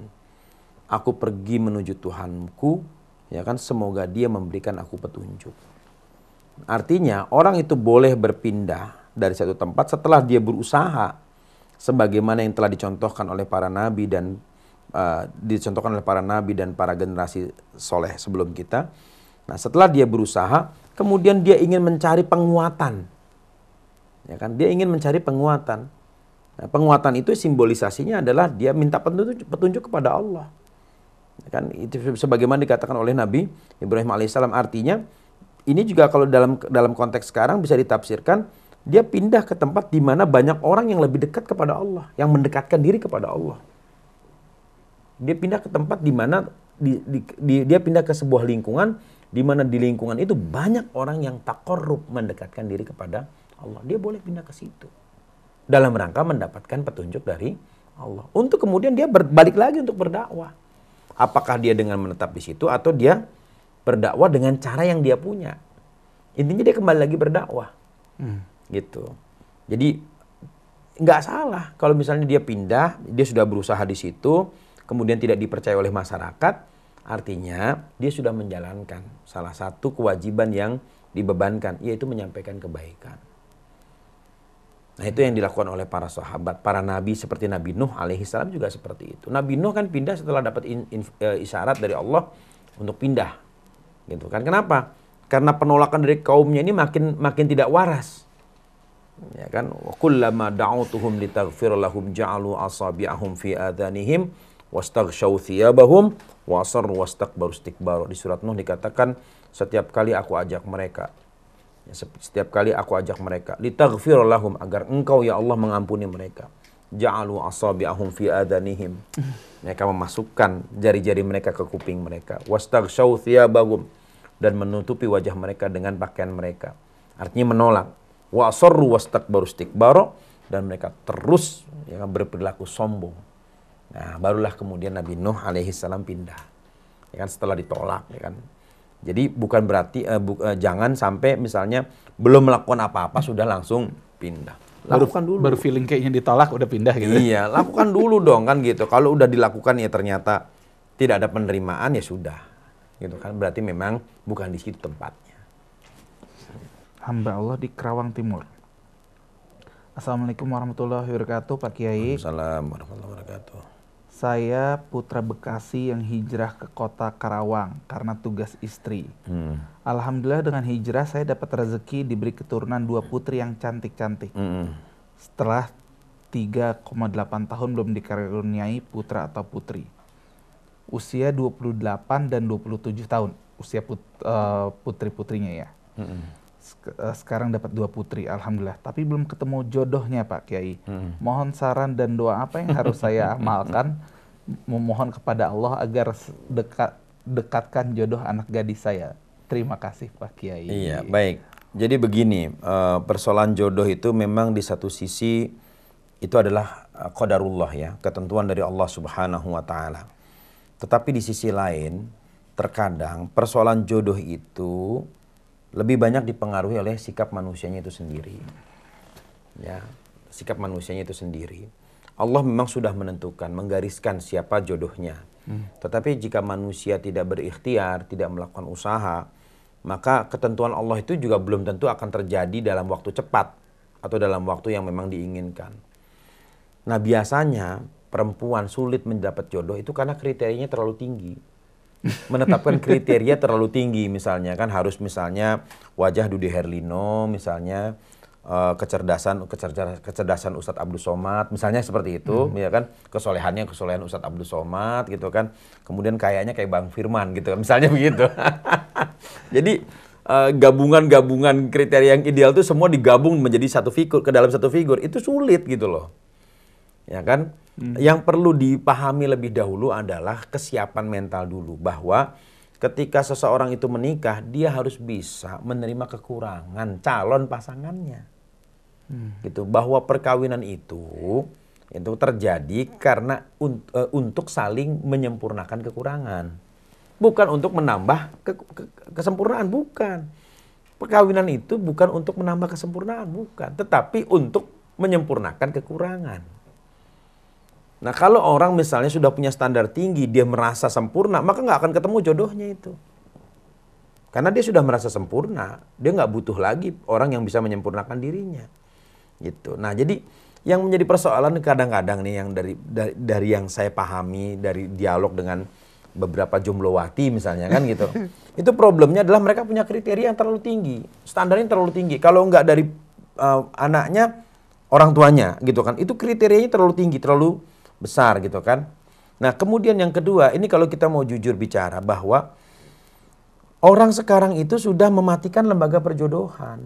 S3: Aku pergi menuju Tuhanku, ya kan, semoga dia memberikan aku petunjuk. Artinya orang itu boleh berpindah dari satu tempat setelah dia berusaha sebagaimana yang telah dicontohkan oleh para nabi dan para generasi soleh sebelum kita. Nah, setelah dia berusaha, kemudian dia ingin mencari penguatan. Ya kan, dia ingin mencari penguatan. Nah, penguatan itu simbolisasinya adalah dia minta petunjuk kepada Allah. Ya kan, itu sebagaimana dikatakan oleh Nabi Ibrahim alaihissalam. Artinya ini juga kalau dalam konteks sekarang bisa ditafsirkan dia pindah ke tempat di mana banyak orang yang lebih dekat kepada Allah, yang mendekatkan diri kepada Allah. Dia pindah ke tempat di mana dia pindah ke sebuah lingkungan di mana di lingkungan itu banyak orang yang taqarrub, mendekatkan diri kepada Allah. Dia boleh pindah ke situ dalam rangka mendapatkan petunjuk dari Allah. Untuk kemudian dia balik lagi untuk berdakwah. Apakah dia dengan menetap di situ atau dia berdakwah dengan cara yang dia punya. Intinya dia kembali lagi berdakwah. Gitu. Jadi nggak salah kalau misalnya dia pindah, dia sudah berusaha di situ, kemudian tidak dipercaya oleh masyarakat, artinya dia sudah menjalankan salah satu kewajiban yang dibebankan, yaitu menyampaikan kebaikan. Nah, itu yang dilakukan oleh para sahabat, para nabi seperti Nabi Nuh alaihissalam juga seperti itu. Nabi Nuh kan pindah setelah dapat isyarat dari Allah untuk pindah. Gitu kan. Kenapa? Karena penolakan dari kaumnya ini makin tidak waras. Ya kan? Wa kullama da'utuhum litaghfir lahum ja'alu asabi'ahum fi adhanihim wastaghshaw thiyabahum wa asarru wastakbaru istikbaru. Di surat Nuh dikatakan setiap kali aku ajak mereka, litaghfir lahum, agar engkau ya Allah mengampuni mereka. Ja'alu asabi'ahum fi adhanihim. Mereka memasukkan jari-jari mereka ke kuping mereka. Wastaghshaw thiyabahum, dan menutupi wajah mereka dengan pakaian mereka. Artinya menolak. Wa asarru wastakbaru istikbaru, dan mereka terus berperilaku sombong. Nah, barulah kemudian Nabi Nuh alaihi salam pindah. Ya kan, setelah ditolak, ya kan. Jadi bukan berarti jangan sampai misalnya belum melakukan apa-apa sudah langsung pindah. Lakukan dulu.
S2: Baru feeling kayaknya ditolak udah pindah gitu.
S3: Iya, lakukan dulu dong kan gitu. Kalau udah dilakukan ya ternyata tidak ada penerimaan ya sudah. Gitu kan, berarti memang bukan di situ tempatnya.
S2: Hamba Allah di Kerawang Timur. Assalamualaikum warahmatullahi wabarakatuh, Pak Kiai.
S3: Assalamualaikum warahmatullahi wabarakatuh.
S2: Saya putra Bekasi yang hijrah ke kota Karawang karena tugas istri. Alhamdulillah dengan hijrah saya dapat rezeki diberi keturunan 2 putri yang cantik-cantik. Setelah 3,8 tahun belum dikaruniai putra atau putri. Usia 28 dan 27 tahun usia putri-putrinya ya. Sekarang dapat 2 putri, alhamdulillah. Tapi belum ketemu jodohnya, Pak Kiai. Mohon saran dan doa apa yang harus saya amalkan, memohon kepada Allah agar dekatkan jodoh anak gadis saya. Terima kasih, Pak Kiai.
S3: Iya, baik. Jadi begini, persoalan jodoh itu memang di satu sisi itu adalah qadarullah ya, ketentuan dari Allah Subhanahu wa taala. Tetapi di sisi lain, terkadang persoalan jodoh itu lebih banyak dipengaruhi oleh sikap manusianya itu sendiri. Ya, sikap manusianya itu sendiri. Allah memang sudah menentukan, menggariskan siapa jodohnya. Tetapi jika manusia tidak berikhtiar, tidak melakukan usaha, maka ketentuan Allah itu juga belum tentu akan terjadi dalam waktu cepat atau dalam waktu yang memang diinginkan. Nah, biasanya perempuan sulit mendapat jodoh itu karena kriterianya terlalu tinggi. Menetapkan kriteria terlalu tinggi, misalnya kan harus misalnya wajah Dude Herlino, misalnya kecerdasan Ustadz Abdul Somad, misalnya seperti itu, ya kan, kesolehan Ustadz Abdul Somad gitu kan, kemudian kayaknya kayak Bang Firman gitu kan, misalnya begitu. Jadi gabungan kriteria yang ideal itu semua digabung menjadi satu figur, ke dalam satu figur, itu sulit gitu loh, ya kan. Yang perlu dipahami lebih dahulu adalah kesiapan mental dulu, bahwa ketika seseorang itu menikah, dia harus bisa menerima kekurangan calon pasangannya. Gitu, bahwa perkawinan itu terjadi karena untuk saling menyempurnakan kekurangan. Bukan untuk menambah kesempurnaan, bukan. Perkawinan itu bukan untuk menambah kesempurnaan, bukan, tetapi untuk menyempurnakan kekurangan. Nah, kalau orang misalnya sudah punya standar tinggi, dia merasa sempurna, maka nggak akan ketemu jodohnya itu. Karena dia sudah merasa sempurna, dia nggak butuh lagi orang yang bisa menyempurnakan dirinya. Gitu. Nah, jadi yang menjadi persoalan kadang-kadang nih yang dari yang saya pahami dari dialog dengan beberapa jomblowati misalnya kan gitu. Itu problemnya adalah mereka punya kriteria yang terlalu tinggi, standarnya terlalu tinggi. Kalau nggak dari anaknya, orang tuanya gitu kan, itu kriterianya terlalu tinggi, terlalu besar gitu kan. Nah, kemudian yang kedua, ini kalau kita mau jujur bicara bahwa orang sekarang itu sudah mematikan lembaga perjodohan.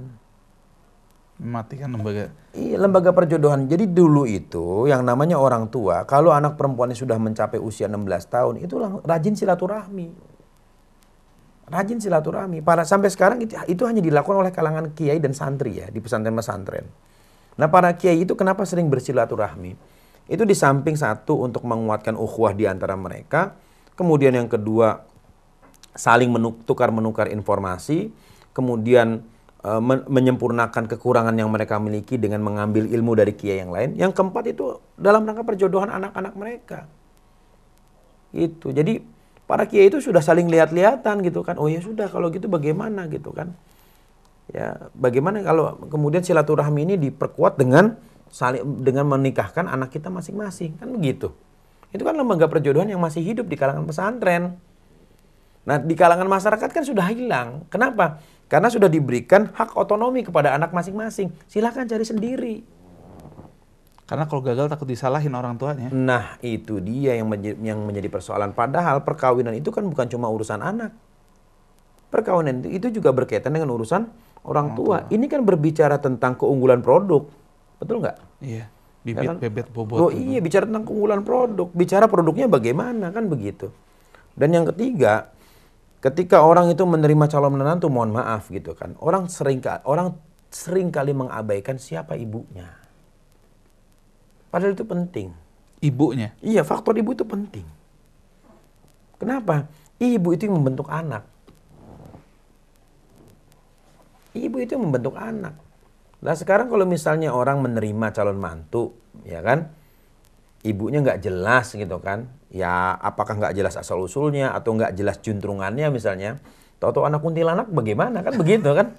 S2: Mematikan lembaga?
S3: Iya, lembaga perjodohan. Jadi dulu itu yang namanya orang tua, kalau anak perempuannya sudah mencapai usia 16 tahun, itu rajin silaturahmi. Rajin silaturahmi. Sampai sekarang itu hanya dilakukan oleh kalangan kiai dan santri ya, di pesantren-pesantren. Nah, para kiai itu kenapa sering bersilaturahmi? Itu di samping satu untuk menguatkan ukhuwah di antara mereka, kemudian yang kedua saling menukar informasi, kemudian menyempurnakan kekurangan yang mereka miliki dengan mengambil ilmu dari kiai yang lain. Yang keempat itu dalam rangka perjodohan anak-anak mereka. Gitu. Jadi para kiai itu sudah saling lihat-lihatan gitu kan. Oh ya sudah, kalau gitu bagaimana gitu kan. Ya, bagaimana kalau kemudian silaturahmi ini diperkuat dengan menikahkan anak kita masing-masing, kan begitu. Itu kan lembaga perjodohan yang masih hidup di kalangan pesantren. Nah, di kalangan masyarakat kan sudah hilang. Kenapa? Karena sudah diberikan hak otonomi kepada anak masing-masing. Silakan cari sendiri.
S2: Karena kalau gagal takut disalahin orang tuanya.
S3: Nah, itu dia yang menjadi persoalan. Padahal perkawinan itu kan bukan cuma urusan anak. Perkawinan itu juga berkaitan dengan urusan orang tua. Ini kan berbicara tentang keunggulan produk. Betul nggak?
S2: Iya, bibit,
S3: ya kan?
S2: bebet, bobot.
S3: Oh iya, bicara tentang keunggulan produk, bicara produknya bagaimana, kan begitu. Dan yang ketiga, ketika orang itu menerima calon menantu, mohon maaf gitu kan, orang sering kali mengabaikan siapa ibunya. Padahal itu penting.
S2: Ibunya.
S3: Iya, faktor ibu itu penting. Kenapa? Ibu itu yang membentuk anak. Ibu itu yang membentuk anak. Nah sekarang kalau misalnya orang menerima calon mantu, ya kan, ibunya nggak jelas gitu kan, ya apakah nggak jelas asal usulnya atau nggak jelas juntrungannya misalnya, tahu-tahu anak kuntilanak bagaimana kan begitu kan?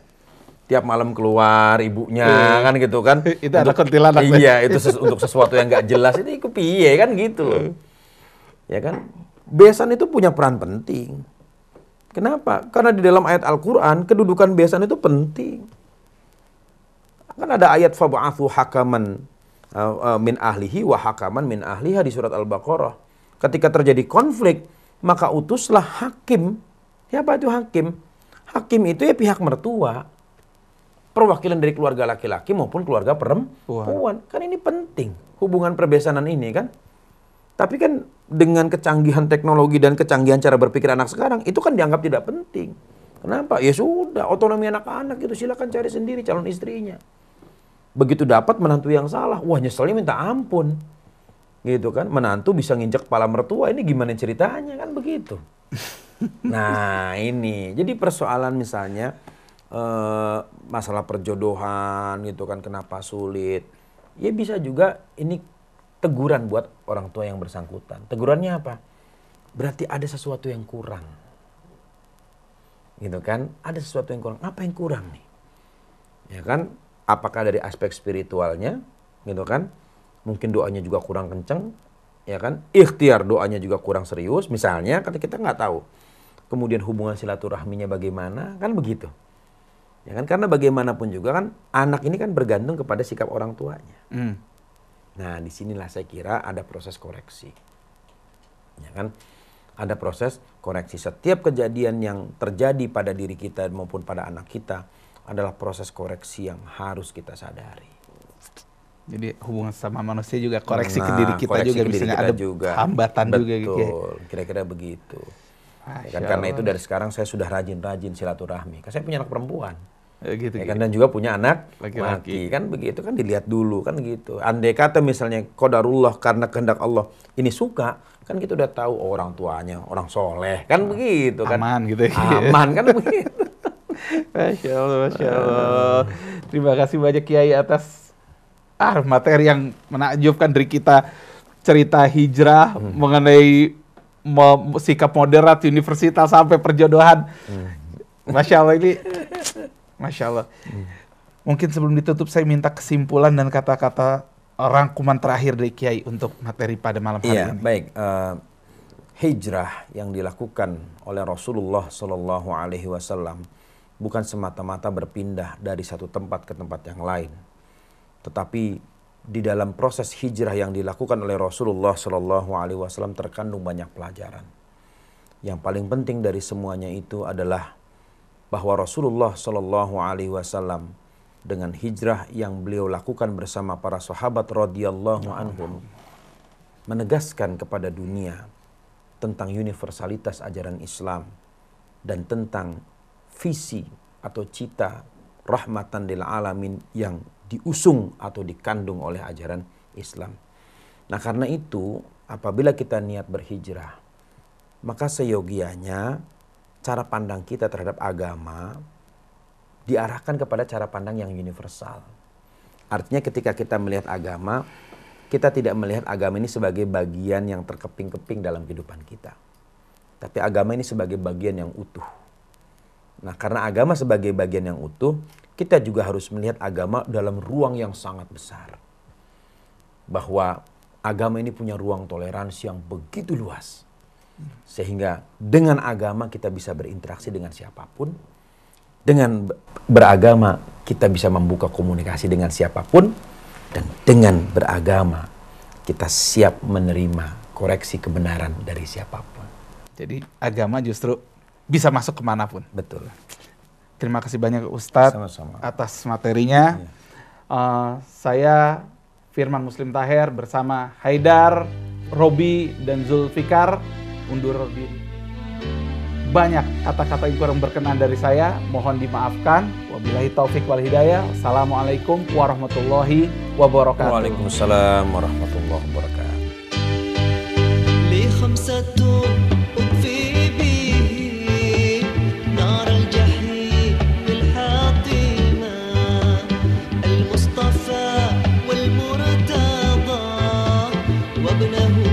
S3: Tiap malam keluar ibunya kan gitu kan?
S2: Itu anak kuntilanak.
S3: Iya itu untuk sesuatu yang nggak jelas itu ikut piye kan gitu loh, ya kan? Besan itu punya peran penting. Kenapa? Karena di dalam ayat Al-Quran kedudukan besan itu penting. Kan ada ayat fab'athu hakaman min ahlihi wa hakaman min ahliha di surat Al-Baqarah. Ketika terjadi konflik, maka utuslah hakim. Siapa itu hakim? Hakim itu ya pihak mertua. Perwakilan dari keluarga laki-laki maupun keluarga perempuan. Kan ini penting, hubungan perbesanan ini kan. Tapi kan dengan kecanggihan teknologi dan kecanggihan cara berpikir anak sekarang, itu kan dianggap tidak penting. Kenapa? Ya sudah, otonomi anak-anak itu silakan cari sendiri calon istrinya. Begitu dapat menantu yang salah, wah nyeselnya minta ampun. Gitu kan, menantu bisa nginjek kepala mertua, ini gimana ceritanya kan begitu. Nah ini, jadi persoalan misalnya masalah perjodohan gitu kan, kenapa sulit. Ya bisa juga ini teguran buat orang tua yang bersangkutan. Tegurannya apa? Berarti ada sesuatu yang kurang. Gitu kan, ada sesuatu yang kurang. Apa yang kurang nih? Ya kan, apakah dari aspek spiritualnya, gitu kan? Mungkin doanya juga kurang kenceng, ya kan? Ikhtiar doanya juga kurang serius, misalnya, karena kita nggak tahu. Kemudian hubungan silaturahminya bagaimana, kan begitu. Ya kan, karena bagaimanapun juga kan, anak ini kan bergantung kepada sikap orang tuanya. Nah, disinilah saya kira ada proses koreksi. Ya kan? Ada proses koreksi. Setiap kejadian yang terjadi pada diri kita maupun pada anak kita adalah proses koreksi yang harus kita sadari.
S2: Jadi hubungan sama manusia juga koreksi ke diri kita juga, misalnya ada
S3: juga.
S2: hambatan
S3: Betul,
S2: juga gitu ya.
S3: Kira-kira begitu. Ya kan, karena itu dari sekarang saya sudah rajin-rajin silaturahmi. Karena saya punya anak perempuan.
S2: Gitu,
S3: ya kan, dan juga punya anak
S2: laki-laki.
S3: Kan begitu kan, dilihat dulu kan gitu. Andai kata misalnya qadarullah, karena kehendak Allah ini suka, kan kita udah tahu orang tuanya orang soleh kan begitu kan,
S2: aman gitu ya.
S3: Aman kan begitu.
S2: Masya Allah, Masya Allah. Terima kasih banyak Kiai atas materi yang menakjubkan dari kita, cerita hijrah mengenai sikap moderat, universitas sampai perjodohan. Masya Allah ini, Masya Allah. Mungkin sebelum ditutup saya minta kesimpulan dan kata-kata rangkuman terakhir dari Kiai untuk materi pada malam hari ini.
S3: Baik. Hijrah yang dilakukan oleh Rasulullah Shallallahu Alaihi Wasallam bukan semata-mata berpindah dari satu tempat ke tempat yang lain, tetapi di dalam proses hijrah yang dilakukan oleh Rasulullah Shallallahu Alaihi Wasallam terkandung banyak pelajaran. Yang paling penting dari semuanya itu adalah bahwa Rasulullah Shallallahu Alaihi Wasallam dengan hijrah yang beliau lakukan bersama para sahabat radhiyallahu anhum menegaskan kepada dunia tentang universalitas ajaran Islam dan tentang visi atau cita rahmatan lil alamin yang diusung atau dikandung oleh ajaran Islam. Nah, karena itu apabila kita niat berhijrah, maka seyogianya cara pandang kita terhadap agama diarahkan kepada cara pandang yang universal. Artinya ketika kita melihat agama, kita tidak melihat agama ini sebagai bagian yang terkeping-keping dalam kehidupan kita. Tapi agama ini sebagai bagian yang utuh. Nah, karena agama sebagai bagian yang utuh, kita juga harus melihat agama dalam ruang yang sangat besar. Bahwa agama ini punya ruang toleransi yang begitu luas. Sehingga dengan agama kita bisa berinteraksi dengan siapapun. Dengan beragama kita bisa membuka komunikasi dengan siapapun. Dan dengan beragama kita siap menerima koreksi kebenaran dari siapapun.
S2: Jadi agama justru bisa masuk kemanapun.
S3: Betul.
S2: Terima kasih banyak Ustadz atas materinya. Saya Firman Muslim Taher bersama Haidar, Robi, dan Zulfikar undur diri. Banyak kata-kata yang kurang berkenan dari saya, mohon dimaafkan. Wabillahi taufik wal hidayah. Assalamualaikum warahmatullahi wabarakatuh.
S3: Waalaikumsalam warahmatullahi wabarakatuh.
S4: أطفي به نار الجحيم الحاطمة المصطفى والمرتضى وابنه